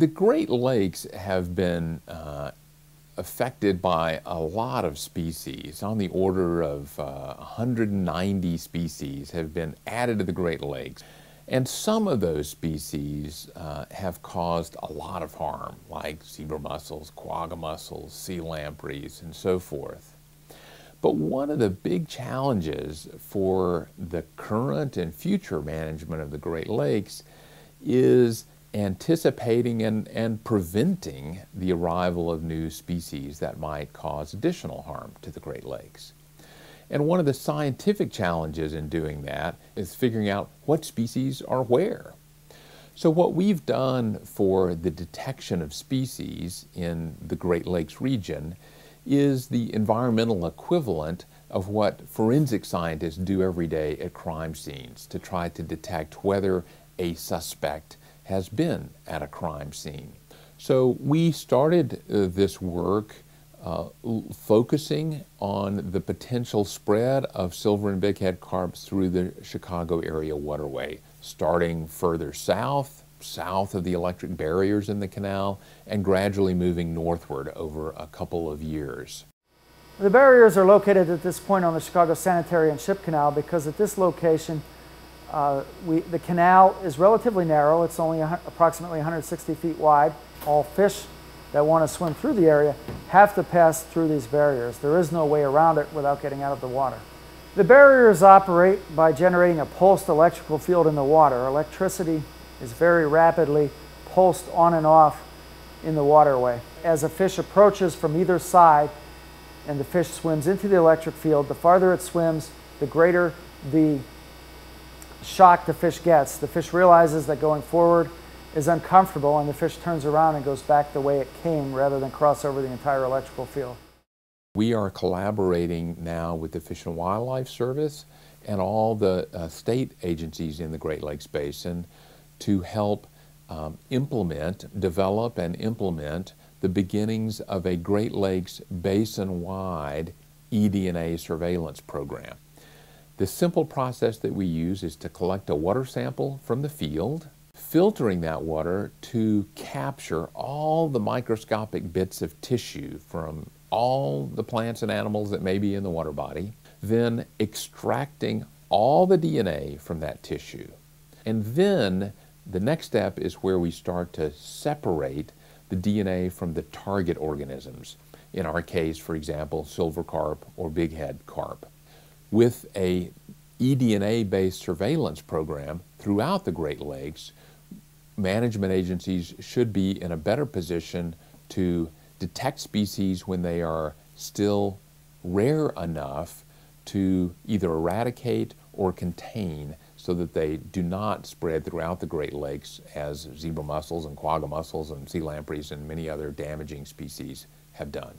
The Great Lakes have been affected by a lot of species. On the order of 190 species have been added to the Great Lakes. And some of those species have caused a lot of harm, like zebra mussels, quagga mussels, sea lampreys, and so forth. But one of the big challenges for the current and future management of the Great Lakes is anticipating and preventing the arrival of new species that might cause additional harm to the Great Lakes. And one of the scientific challenges in doing that is figuring out what species are where. So what we've done for the detection of species in the Great Lakes region is the environmental equivalent of what forensic scientists do every day at crime scenes to try to detect whether a suspect has been at a crime scene. So we started this work focusing on the potential spread of silver and bighead carp through the Chicago area waterway, starting further south of the electric barriers in the canal, and gradually moving northward over a couple of years. The barriers are located at this point on the Chicago Sanitary and Ship Canal because at this location the canal is relatively narrow. It's only approximately 160 feet wide. All fish that want to swim through the area have to pass through these barriers. There is no way around it without getting out of the water. The barriers operate by generating a pulsed electrical field in the water. Electricity is very rapidly pulsed on and off in the waterway. As a fish approaches from either side and the fish swims into the electric field, the farther it swims, the greater the shock the fish gets. The fish realizes that going forward is uncomfortable and the fish turns around and goes back the way it came rather than cross over the entire electrical field. We are collaborating now with the Fish and Wildlife Service and all the state agencies in the Great Lakes Basin to help develop and implement the beginnings of a Great Lakes Basin-wide eDNA surveillance program. The simple process that we use is to collect a water sample from the field, filtering that water to capture all the microscopic bits of tissue from all the plants and animals that may be in the water body, then extracting all the DNA from that tissue. And then the next step is where we start to separate the DNA from the target organisms. In our case, for example, silver carp or bighead carp. With a eDNA-based surveillance program throughout the Great Lakes, management agencies should be in a better position to detect species when they are still rare enough to either eradicate or contain so that they do not spread throughout the Great Lakes as zebra mussels and quagga mussels and sea lampreys and many other damaging species have done.